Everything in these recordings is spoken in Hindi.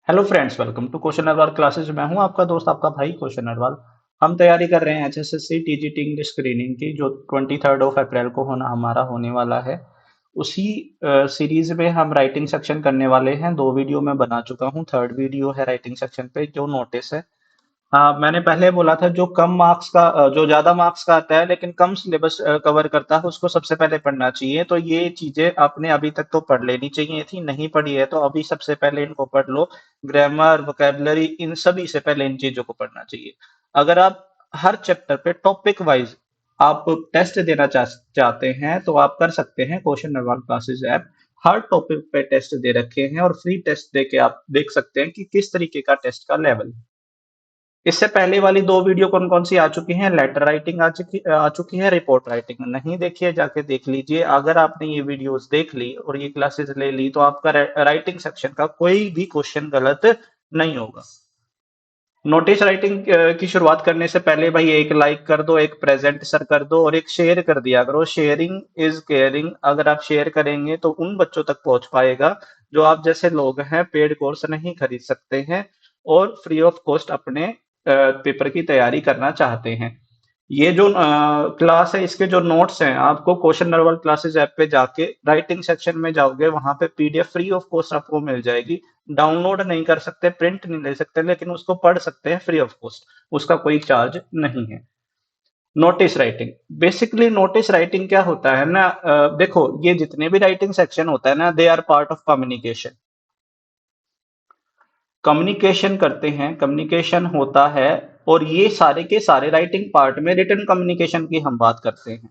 Hello friends, welcome to question Narwal classes. मैं हूं आपका दोस्त, आपका भाई क्वेश्चन नरवाल। हम तैयारी कर रहे हैं एचएसएससी टीजीटी इंग्लिश स्क्रीनिंग की, जो 23 अप्रैल को होने वाला है। उसी सीरीज में हम राइटिंग सेक्शन करने वाले हैं। 2 वीडियो मैं बना चुका हूं, थर्ड वीडियो है राइटिंग सेक्शन पे जो नोटिस है। हाँ, मैंने पहले बोला था जो कम मार्क्स का जो ज्यादा मार्क्स का आता है लेकिन कम सिलेबस कवर करता है उसको सबसे पहले पढ़ना चाहिए। तो ये चीजें आपने अभी तक तो पढ़ लेनी चाहिए थी, नहीं पढ़ी है तो अभी सबसे पहले इनको पढ़ लो। ग्रामर, वोकेबलरी, इन सभी से पहले इन चीजों को पढ़ना चाहिए। अगर आप हर चैप्टर पे टॉपिक वाइज आप टेस्ट देना चाहते हैं तो आप कर सकते हैं। क्वेश्चन नरवाल क्लासेस ऐप हर टॉपिक पे टेस्ट दे रखे हैं और फ्री टेस्ट दे के आप देख सकते हैं कि किस तरीके का टेस्ट का लेवल है। इससे पहले वाली 2 वीडियो कौन कौन सी आ चुकी हैं? लेटर राइटिंग आ चुकी है, रिपोर्ट राइटिंग नहीं देखी है जाके देख लीजिए। अगर आपने ये वीडियोस देख ली और ये क्लासेस ले ली तो आपका राइटिंग सेक्शन का कोई भी क्वेश्चन गलत नहीं होगा। नोटिस राइटिंग की शुरुआत करने से पहले भाई एक लाइक कर दो, एक प्रेजेंट सर कर दो और एक शेयर कर दिया करो। Sharing is caring. अगर आप शेयर करेंगे तो उन बच्चों तक पहुंच पाएगा जो आप जैसे लोग हैं, पेड कोर्स नहीं खरीद सकते हैं और फ्री ऑफ कॉस्ट अपने पेपर की तैयारी करना चाहते हैं। ये जो क्लास है, इसके जो नोट्स हैं आपको क्वेश्चन नरवल क्लासेस ऐप पे जाके राइटिंग सेक्शन में जाओगे, वहां पे पीडीएफ फ्री ऑफ कॉस्ट आपको मिल जाएगी। डाउनलोड नहीं कर सकते, प्रिंट नहीं ले सकते, लेकिन उसको पढ़ सकते हैं फ्री ऑफ कॉस्ट। उसका कोई चार्ज नहीं है। Notice writing, basically notice writing क्या होता है ना, देखो ये जितने भी राइटिंग सेक्शन होता है ना, they are part of communication. Communication करते हैं, कम्युनिकेशन होता है। और ये सारे के सारे राइटिंग पार्ट में रिटन कम्युनिकेशन की हम बात करते हैं।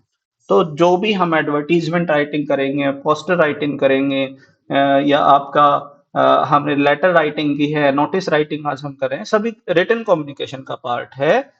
तो जो भी हम एडवर्टीजमेंट राइटिंग करेंगे, पोस्टर राइटिंग करेंगे, या आपका हमने लेटर राइटिंग की है, नोटिस राइटिंग आज हम कर रहे हैं, सभी रिटन कम्युनिकेशन का पार्ट है।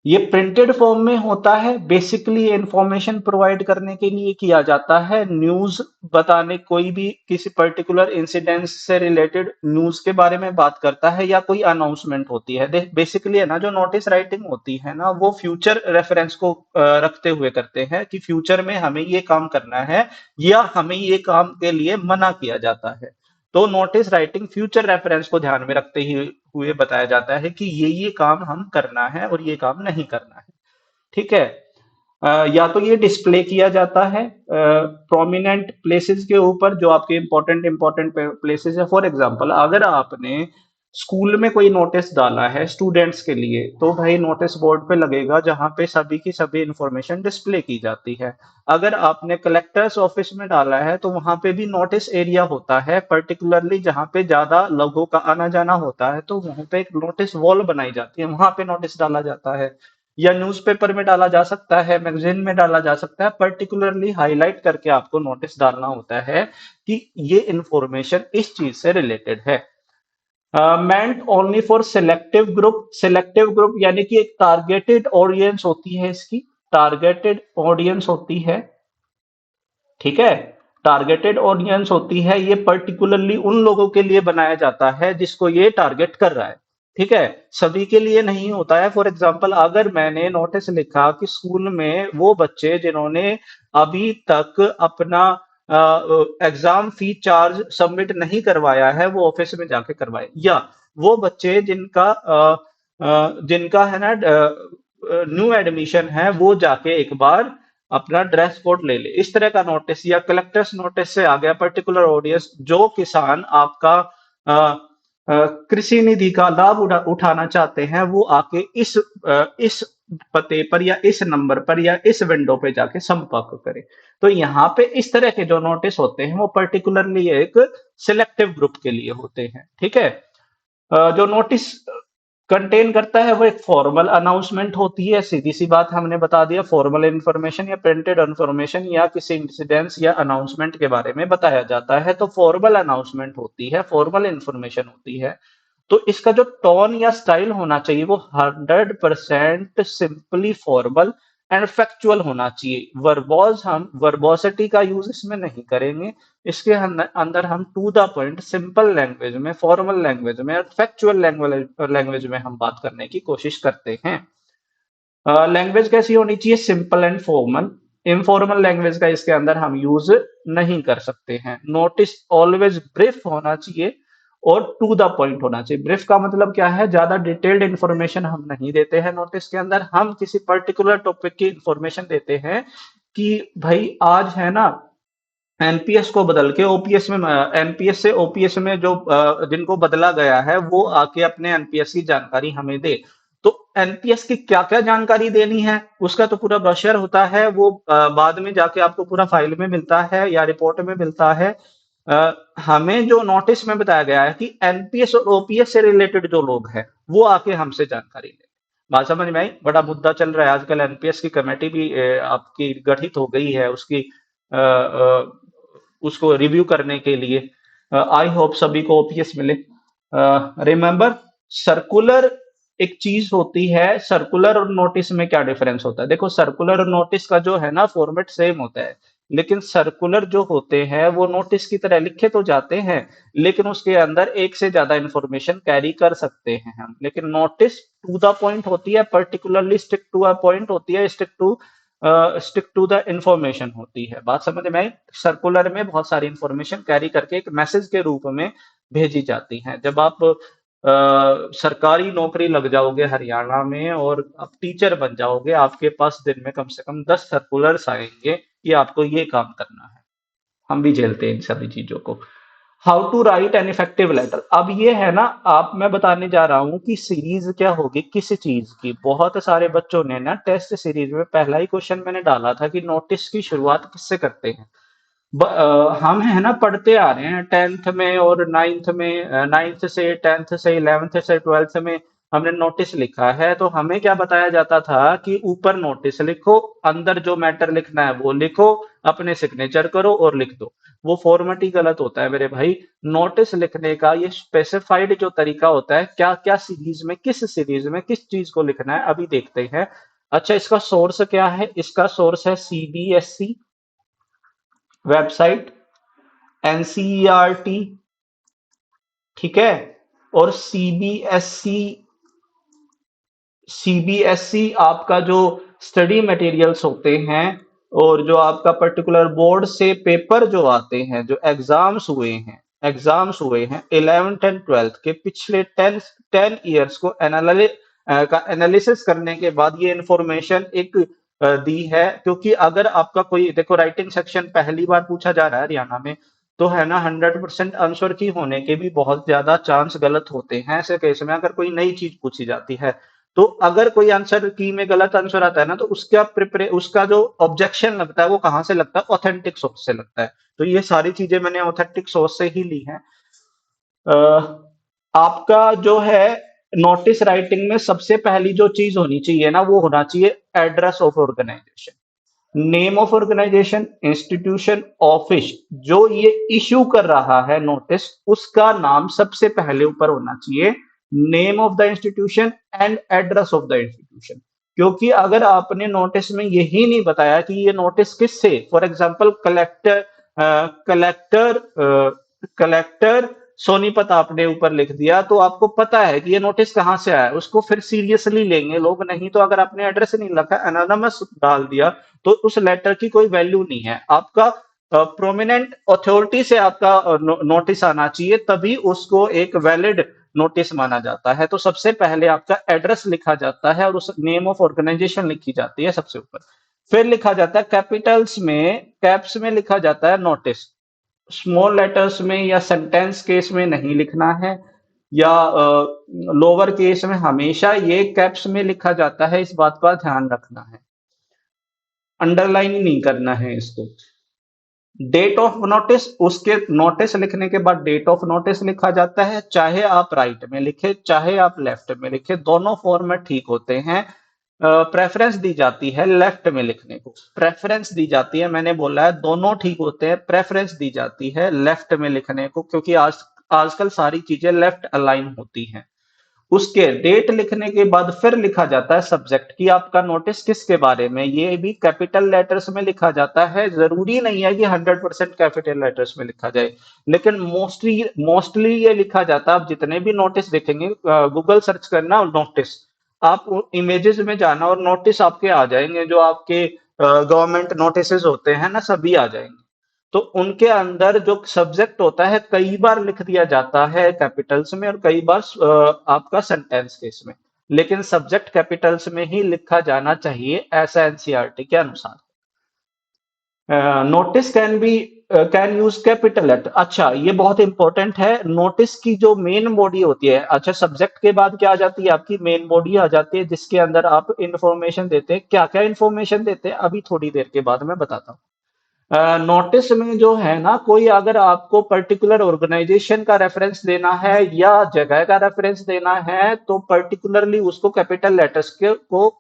ये प्रिंटेड फॉर्म में होता है। बेसिकली इंफॉर्मेशन प्रोवाइड करने के लिए किया जाता है। न्यूज बताने, कोई भी किसी पर्टिकुलर इंसिडेंट से रिलेटेड न्यूज के बारे में बात करता है या कोई अनाउंसमेंट होती है। बेसिकली है ना, जो नोटिस राइटिंग होती है ना, वो फ्यूचर रेफरेंस को रखते हुए करते हैं कि फ्यूचर में हमें ये काम करना है या हमें ये काम के लिए मना किया जाता है। तो नोटिस राइटिंग फ्यूचर रेफरेंस को ध्यान में रखते ही हुए बताया जाता है कि ये काम हम करना है और ये काम नहीं करना है। ठीक है। या तो ये डिस्प्ले किया जाता है प्रोमिनेंट प्लेसेस के ऊपर, जो आपके इंपॉर्टेंट इंपॉर्टेंट प्लेसेस है। फॉर एग्जांपल, अगर आपने स्कूल में कोई नोटिस डाला है स्टूडेंट्स के लिए, तो भाई नोटिस बोर्ड पे लगेगा जहां पे सभी की सभी इंफॉर्मेशन डिस्प्ले की जाती है। अगर आपने कलेक्टर्स ऑफिस में डाला है तो वहां पे भी नोटिस एरिया होता है, पर्टिकुलरली जहां पे ज्यादा लोगों का आना जाना होता है, तो वहां पे एक नोटिस वॉल बनाई जाती है, वहां पे नोटिस डाला जाता है। या न्यूज़पेपर में डाला जा सकता है, मैगजीन में डाला जा सकता है। पर्टिकुलरली हाईलाइट करके आपको नोटिस डालना होता है कि ये इंफॉर्मेशन इस चीज से रिलेटेड है। मेंट only for selective group. Selective group यानी कि एक टारगेटेड ऑडियंस होती है इसकी। टारगेटेड ऑडियंस होती है, ठीक है। टारगेटेड ऑडियंस होती है, ये पर्टिकुलरली उन लोगों के लिए बनाया जाता है जिसको ये टारगेट कर रहा है। ठीक है, सभी के लिए नहीं होता है। फॉर एग्जांपल, अगर मैंने नोटिस लिखा कि स्कूल में वो बच्चे जिन्होंने अभी तक अपना एग्जाम फी चार्ज सबमिट नहीं करवाया है, वो ऑफिस में जाके करवाए। या वो बच्चे जिनका है ना न्यू एडमिशन है, वो जाके एक बार अपना ड्रेस कोड ले ले। इस तरह का नोटिस। या कलेक्टर्स नोटिस से आ गया पर्टिकुलर ऑडियंस, जो किसान आपका अ, कृषि निधि का लाभ उठाना चाहते हैं, वो आके इस पते पर या इस नंबर पर या इस विंडो पे जाके संपर्क करें। तो यहाँ पे इस तरह के जो नोटिस होते हैं वो पर्टिकुलरली एक सिलेक्टिव ग्रुप के लिए होते हैं। ठीक है। जो नोटिस कंटेन करता है वो एक फॉर्मल अनाउंसमेंट होती है। सीधी सी बात हमने बता दिया, फॉर्मल इंफॉर्मेशन या प्रिंटेड इंफॉर्मेशन या किसी इंसिडेंस या अनाउंसमेंट के बारे में बताया जाता है, तो फॉर्मल अनाउंसमेंट होती है, फॉर्मल इंफॉर्मेशन होती है। तो इसका जो टोन या स्टाइल होना चाहिए वो 100% सिंपली फॉर्मल एंड फैक्चुअल होना चाहिए। वर्बोज, हम वर्बोसिटी का यूज इसमें नहीं करेंगे। इसके अंदर हम to the point simple language में, फॉर्मल लैंग्वेज में और फैक्चुअल लैंग्वेज में हम बात करने की कोशिश करते हैं। लैंग्वेज कैसी होनी चाहिए? Simple and formal. Informal language का इसके अंदर हम यूज नहीं कर सकते हैं। नोटिस ऑलवेज ब्रीफ होना चाहिए और टू द पॉइंट होना चाहिए। ब्रीफ का मतलब क्या है, ज्यादा डिटेल्ड इन्फॉर्मेशन हम नहीं देते हैं नोटिस के अंदर, हम किसी पर्टिकुलर टॉपिक की इन्फॉर्मेशन देते हैं कि भाई आज है ना एनपीएस को बदल के ओपीएस में, एनपीएस से ओपीएस में जो जिनको बदला गया है वो आके अपने एनपीएस की जानकारी हमें दे। तो एनपीएस की क्या क्या जानकारी देनी है उसका तो पूरा ब्रोशर होता है, वो बाद में जाके आपको पूरा फाइल में मिलता है या रिपोर्ट में मिलता है। हमें जो नोटिस में बताया गया है कि एनपीएस और ओपीएस से रिलेटेड जो लोग हैं वो आके हमसे जानकारी लें। बात समझ में आई? बड़ा मुद्दा चल रहा है आजकल, एनपीएस की कमेटी भी आपकी गठित हो गई है उसकी उसको रिव्यू करने के लिए। आई होप सभी को ओपीएस मिले। रिमेंबर, सर्कुलर एक चीज होती है, सर्कुलर और नोटिस में क्या डिफरेंस होता है? देखो, सर्कुलर और नोटिस का जो है ना फॉर्मेट सेम होता है, लेकिन सर्कुलर जो होते हैं वो नोटिस की तरह लिखे तो जाते हैं, लेकिन उसके अंदर एक से ज्यादा इंफॉर्मेशन कैरी कर सकते हैं हम। लेकिन नोटिस टू द पॉइंट होती है, particularly stick to a point होती है, स्टिक टू द इंफॉर्मेशन होती है। बात समझ में आई? सर्कुलर में बहुत सारी इंफॉर्मेशन कैरी करके एक मैसेज के रूप में भेजी जाती है। जब आप सरकारी नौकरी लग जाओगे हरियाणा में और आप टीचर बन जाओगे, आपके पास दिन में कम से कम 10 सर्कुलर्स आएंगे कि आपको ये काम करना है। हम भी झेलते हैं इन सभी चीजों को। How to write an effective letter, अब ये है ना, आप मैं बताने जा रहा हूं कि सीरीज क्या होगी किस चीज की। बहुत सारे बच्चों ने ना टेस्ट सीरीज में पहला ही क्वेश्चन मैंने डाला था कि नोटिस की शुरुआत किससे करते हैं। हम है ना पढ़ते आ रहे हैं 10th में और 9th में, 9th से 10th से 11th से 12th में हमने नोटिस लिखा है। तो हमें क्या बताया जाता था कि ऊपर नोटिस लिखो, अंदर जो मैटर लिखना है वो लिखो, अपने सिग्नेचर करो और लिख दो। वो फॉर्मेट ही गलत होता है मेरे भाई। नोटिस लिखने का ये स्पेसिफाइड जो तरीका होता है, क्या क्या सीरीज में, किस सीरीज में किस चीज को लिखना है, अभी देखते हैं। अच्छा, इसका सोर्स क्या है? इसका सोर्स है सीबीएसई वेबसाइट, एनसीईआरटी, ठीक है, और सीबीएसई। सीबीएसई आपका जो स्टडी मटेरियल्स होते हैं और जो आपका पर्टिकुलर बोर्ड से पेपर जो आते हैं, जो एग्जाम्स हुए हैं 11th एंड 12th के पिछले 10 ईयर्स को एनालिसिस करने के बाद ये इंफॉर्मेशन एक दी है। क्योंकि अगर आपका कोई, देखो, राइटिंग सेक्शन पहली बार पूछा जा रहा है हरियाणा में, तो है ना 100% आंसर की होने के भी बहुत ज्यादा चांस गलत होते हैं ऐसे केस में, अगर कोई नई चीज पूछी जाती है। तो अगर कोई आंसर की में गलत आंसर आता है ना, तो उसका जो ऑब्जेक्शन लगता है वो कहाँ से लगता है? ऑथेंटिक सोर्स से लगता है। तो ये सारी चीजें मैंने ऑथेंटिक सोर्स से ही ली हैं। आपका जो है नोटिस राइटिंग में सबसे पहली जो चीज होनी चाहिए ना, वो होना चाहिए address of organization, name of organization, institution, office. जो ये इश्यू कर रहा है नोटिस, उसका नाम सबसे पहले ऊपर होना चाहिए, name of the institution and address of the institution. क्योंकि अगर आपने नोटिस में यही नहीं बताया कि ये नोटिस किससे, for example collector collector Sonipat आपने ऊपर लिख दिया, तो आपको पता है कि ये नोटिस कहां से आया है, उसको फिर सीरियसली लेंगे लोग। नहीं तो अगर आपने एड्रेस नहीं लिखा, एनोनिमस डाल दिया, तो उस लेटर की कोई वैल्यू नहीं है। आपका प्रोमिनेंट अथॉरिटी से आपका नोटिस आना चाहिए, तभी उसको एक वैलिड नोटिस माना जाता है। तो सबसे पहले आपका एड्रेस लिखा जाता है और उस नेम ऑफ ऑर्गेनाइजेशन लिखी जाती है सबसे ऊपर। फिर लिखा जाता है कैपिटल्स में, कैप्स में लिखा जाता है नोटिस। स्मॉल लेटर्स में या सेंटेंस केस में नहीं लिखना है, या लोअर केस में हमेशा ये कैप्स में लिखा जाता है, इस बात का ध्यान रखना है। अंडरलाइन नहीं करना है इसको। डेट ऑफ नोटिस, उसके नोटिस लिखने के बाद डेट ऑफ नोटिस लिखा जाता है, चाहे आप राइट में लिखे चाहे आप लेफ्ट में लिखे, दोनों फॉर्मेट ठीक होते हैं। प्रेफरेंस दी जाती है लेफ्ट में लिखने को, प्रेफरेंस दी जाती है, मैंने बोला है दोनों ठीक होते हैं, प्रेफरेंस दी जाती है लेफ्ट में लिखने को, क्योंकि आजकल सारी चीजें लेफ्ट अलाइन होती हैं। उसके डेट लिखने के बाद फिर लिखा जाता है सब्जेक्ट, कि आपका नोटिस किसके बारे में, ये भी कैपिटल लेटर्स में लिखा जाता है। जरूरी नहीं है कि 100% कैपिटल लेटर्स में लिखा जाए, लेकिन मोस्टली मोस्टली ये लिखा जाता है। आप जितने भी नोटिस देखेंगे, गूगल सर्च करना और नोटिस, आप इमेजेस में जाना और नोटिस आपके आ जाएंगे, जो आपके गवर्नमेंट नोटिस होते हैं ना, सभी आ जाएंगे। तो उनके अंदर जो सब्जेक्ट होता है कई बार लिख दिया जाता है कैपिटल्स में और कई बार आपका सेंटेंस केस में, लेकिन सब्जेक्ट कैपिटल्स में ही लिखा जाना चाहिए ऐसा एनसीईआरटी के अनुसार। Notice can use capital letter. अच्छा, ये बहुत इंपॉर्टेंट है। नोटिस की जो मेन बॉडी होती है, अच्छा सब्जेक्ट के बाद क्या आ जाती है, आपकी मेन बॉडी आ जाती है, जिसके अंदर आप इंफॉर्मेशन देते हैं। क्या क्या इंफॉर्मेशन देते हैं अभी थोड़ी देर के बाद मैं बताता हूँ। नोटिस में जो है ना, कोई अगर आपको पर्टिकुलर ऑर्गेनाइजेशन का रेफरेंस देना है या जगह का रेफरेंस देना है तो पर्टिकुलरली उसको कैपिटल लेटर्स के को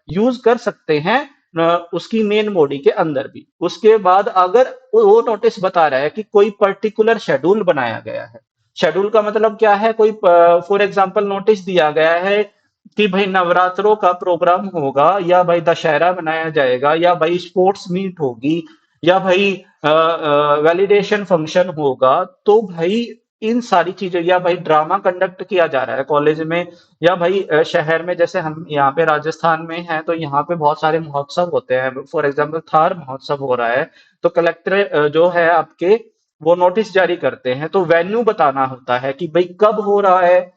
यूज कर सकते हैं उसकी मेन बॉडी के अंदर भी। उसके बाद अगर वो नोटिस बता रहा है कि कोई पर्टिकुलर शेड्यूल बनाया गया है, शेड्यूल का मतलब क्या है, कोई फॉर एग्जांपल नोटिस दिया गया है कि भाई नवरात्रों का प्रोग्राम होगा या भाई दशहरा मनाया जाएगा या भाई स्पोर्ट्स मीट होगी या भाई वैलिडेशन फंक्शन होगा, तो भाई इन सारी चीजों, या भाई ड्रामा कंडक्ट किया जा रहा है कॉलेज में, या भाई शहर में, जैसे हम यहाँ पे राजस्थान में हैं तो यहाँ पे बहुत सारे महोत्सव होते हैं, फॉर एग्जांपल थार महोत्सव हो रहा है, तो कलेक्टर जो है आपके वो नोटिस जारी करते हैं, तो वेन्यू बताना होता है कि भाई कब हो रहा है,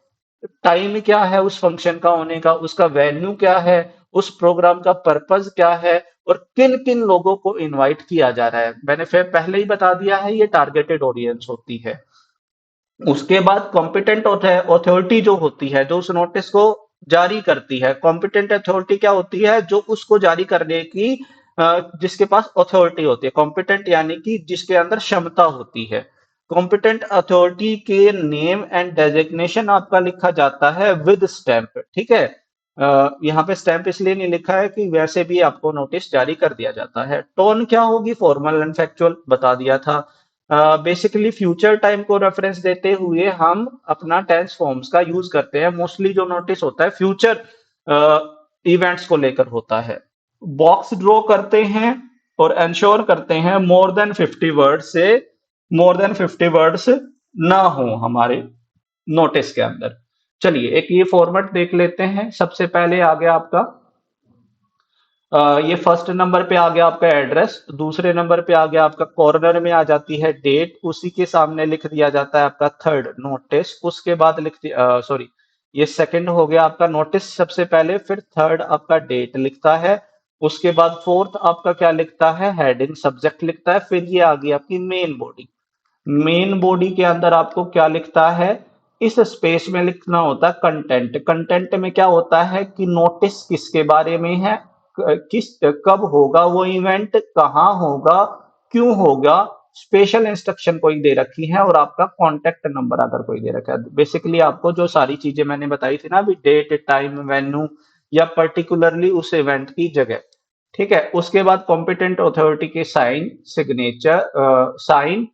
टाइम क्या है उस फंक्शन का होने का, उसका वेन्यू क्या है, उस प्रोग्राम का पर्पस क्या है और किन किन लोगों को इनवाइट किया जा रहा है। मैंने फिर पहले ही बता दिया है, ये टारगेटेड ऑडियंस होती है। उसके बाद कॉम्पिटेंट अथॉरिटी जो होती है, जो उस नोटिस को जारी करती है, कॉम्पिटेंट अथॉरिटी क्या होती है, जो उसको जारी करने की जिसके पास अथॉरिटी होती है। कॉम्पिटेंट यानी कि जिसके अंदर क्षमता होती है। कॉम्पिटेंट अथॉरिटी के नेम एंड डेजिग्नेशन आपका लिखा जाता है विद स्टैंप, ठीक है। यहाँ पे स्टैंप इसलिए नहीं लिखा है कि वैसे भी आपको नोटिस जारी कर दिया जाता है। टोन क्या होगी, फॉर्मल एंड फैक्चुअल बता दिया था। बेसिकली फ्यूचर टाइम को रेफरेंस देते हुए हम अपना टेंस फॉर्म्स का यूज करते हैं। मोस्टली जो नोटिस होता है फ्यूचर इवेंट्स को लेकर होता है। बॉक्स ड्रॉ करते हैं और इंश्योर करते हैं मोर देन 50 वर्ड्स ना हो हमारे नोटिस के अंदर। चलिए एक ये फॉर्मेट देख लेते हैं। सबसे पहले आ गया आपका ये फर्स्ट नंबर पे आ गया आपका एड्रेस, दूसरे नंबर पे आ गया आपका कॉर्नर में आ जाती है डेट, उसी के सामने लिख दिया जाता है आपका थर्ड नोटिस, उसके बाद लिख दिया सॉरी ये सेकंड हो गया आपका नोटिस सबसे पहले, फिर थर्ड आपका डेट लिखता है, उसके बाद फोर्थ आपका क्या लिखता है, हेडिंग सब्जेक्ट लिखता है, फिर ये आ गई आपकी मेन बॉडी। मेन बॉडी के अंदर आपको क्या लिखता है, इस स्पेस में लिखना होता है कंटेंट। कंटेंट में क्या होता है कि नोटिस किसके बारे में है, किस कब होगा वो इवेंट, कहाँ होगा, क्यों होगा, स्पेशल इंस्ट्रक्शन कोई दे रखी है और आपका कॉन्टेक्ट नंबर अगर कोई दे रखा है। बेसिकली आपको जो सारी चीजें मैंने बताई थी ना अभी, डेट टाइम वेन्यू या पर्टिकुलरली उस इवेंट की जगह, ठीक है। उसके बाद कॉम्पिटेंट अथॉरिटी के साइन सिग्नेचर साइन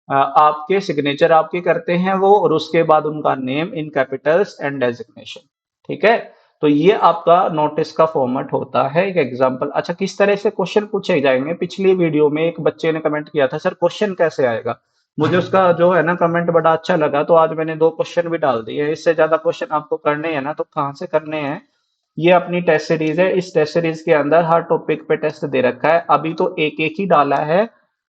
आपके सिग्नेचर आपके करते हैं वो, और उसके बाद उनका name in Capitals and designation, ठीक है। तो ये आपका नोटिस का फॉर्मेट होता है। एक एग्जांपल, अच्छा किस तरह से क्वेश्चन पूछे जाएंगे, पिछली वीडियो में एक बच्चे ने कमेंट किया था सर क्वेश्चन कैसे आएगा, मुझे उसका जो है ना कमेंट बड़ा अच्छा लगा, तो आज मैंने 2 क्वेश्चन भी डाल दिए। इससे ज्यादा क्वेश्चन आपको करने हैं ना तो कहाँ से करने हैं। ये अपनी टेस्ट सीरीज है, इस टेस्ट सीरीज के अंदर हर टॉपिक पे टेस्ट दे रखा है। अभी तो एक एक ही डाला है,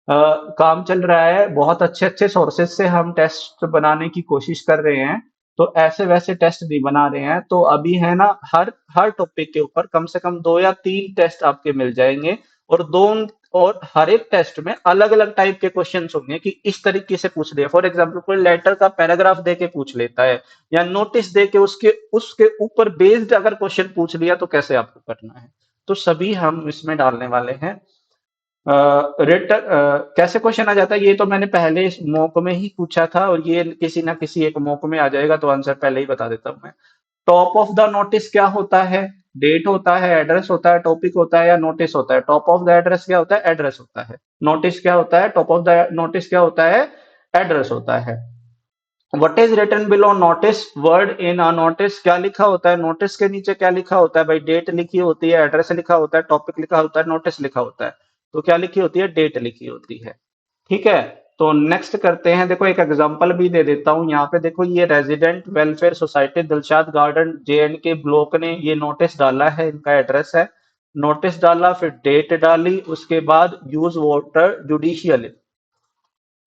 काम चल रहा है, बहुत अच्छे अच्छे सोर्सेज से हम टेस्ट बनाने की कोशिश कर रहे हैं, तो ऐसे वैसे टेस्ट नहीं बना रहे हैं। तो अभी है ना हर हर टॉपिक के ऊपर कम से कम 2 या 3 टेस्ट आपके मिल जाएंगे, और दो और हर एक टेस्ट में अलग अलग टाइप के क्वेश्चन होंगे कि इस तरीके से पूछ लिया। फॉर एग्जाम्पल कोई लेटर का पैराग्राफ दे के पूछ लेता है या नोटिस दे के उसके उसके ऊपर बेस्ड अगर क्वेश्चन पूछ लिया तो कैसे आपको करना है, तो सभी हम इसमें डालने वाले हैं। कैसे क्वेश्चन आ जाता है ये तो मैंने पहले इस मॉक में ही पूछा था, और ये किसी ना किसी एक मॉक में आ जाएगा, तो आंसर पहले ही बता देता हूं मैं। टॉप ऑफ द नोटिस क्या होता है, डेट होता है, एड्रेस होता है, टॉपिक होता है या नोटिस होता है। टॉप ऑफ द एड्रेस क्या होता है, एड्रेस होता है। नोटिस क्या होता है, टॉप ऑफ द नोटिस क्या होता है, एड्रेस होता है। What is written below notice, word in a notice, क्या लिखा होता है नोटिस के नीचे, क्या लिखा होता है भाई, डेट लिखी होती है, एड्रेस लिखा होता है, टॉपिक लिखा होता है, नोटिस लिखा होता है। तो क्या लिखी होती है, डेट लिखी होती है, ठीक है। तो नेक्स्ट करते हैं, देखो एक एग्जांपल भी दे देता हूं यहाँ पे। देखो ये resident welfare society Dilshad garden JNK block ने ये नोटिस डाला है, इनका एड्रेस है। नोटिस डाला, फिर डेट डाली, उसके बाद यूज वाटर जुडिशियली,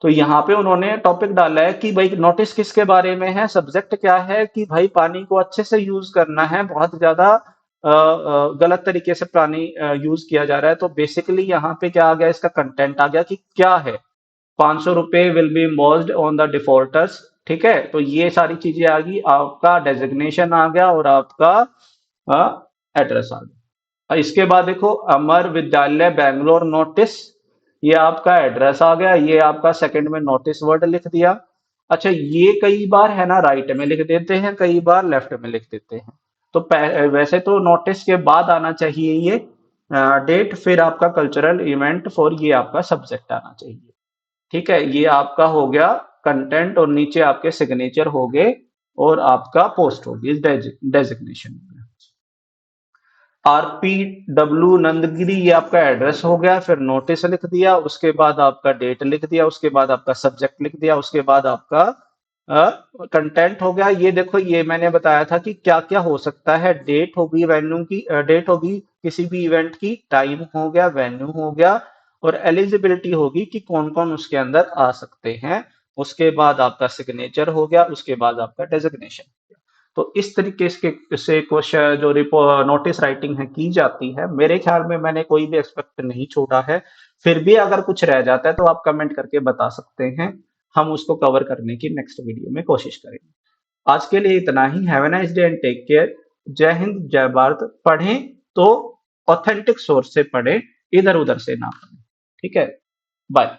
तो यहाँ पे उन्होंने टॉपिक डाला है कि भाई नोटिस किसके बारे में है, सब्जेक्ट क्या है कि भाई पानी को अच्छे से यूज करना है, बहुत ज्यादा गलत तरीके से पानी यूज किया जा रहा है। तो बेसिकली यहाँ पे क्या आ गया, इसका कंटेंट आ गया कि क्या है, 500 रुपए will be imposed on the defaulters. ठीक है, तो ये सारी चीजें आ गई, आपका डेजिग्नेशन आ गया और आपका एड्रेस आ गया। इसके बाद देखो, अमर विद्यालय बैंगलोर नोटिस, ये आपका एड्रेस आ गया, ये आपका सेकंड में नोटिस वर्ड लिख दिया। अच्छा, ये कई बार है ना राइट में लिख देते हैं, कई बार लेफ्ट में लिख देते हैं। तो वैसे तो नोटिस के बाद आना चाहिए ये डेट, फिर आपका कल्चरल इवेंट फॉर, ये आपका सब्जेक्ट आना चाहिए। ठीक है, ये आपका हो गया कंटेंट, और नीचे आपके सिग्नेचर हो गए और आपका पोस्ट होगी, डेजिग्नेशन हो गया। RPW नंदगिरी, ये आपका एड्रेस हो गया, फिर नोटिस लिख दिया, उसके बाद आपका डेट लिख दिया, उसके बाद आपका सब्जेक्ट लिख दिया, उसके बाद आपका कंटेंट हो गया। ये देखो, ये मैंने बताया था कि क्या क्या हो सकता है, डेट होगी, वेन्यू की डेट होगी किसी भी इवेंट की, टाइम हो गया, वेन्यू हो गया, और एलिजिबिलिटी होगी कि कौन कौन उसके अंदर आ सकते हैं। उसके बाद आपका सिग्नेचर हो गया, उसके बाद आपका डेजिग्नेशन। तो इस तरीके से क्वेश्चन जो नोटिस राइटिंग है की जाती है। मेरे ख्याल में मैंने कोई भी एक्सपेक्ट नहीं छोड़ा है। फिर भी अगर कुछ रह जाता है तो आप कमेंट करके बता सकते हैं, हम उसको कवर करने की नेक्स्ट वीडियो में कोशिश करेंगे। आज के लिए इतना ही। Have a nice day and take care. जय हिंद, जय भारत। पढ़ें तो ऑथेंटिक सोर्स से पढ़ें, इधर उधर से ना पढ़ें। ठीक है, बाय।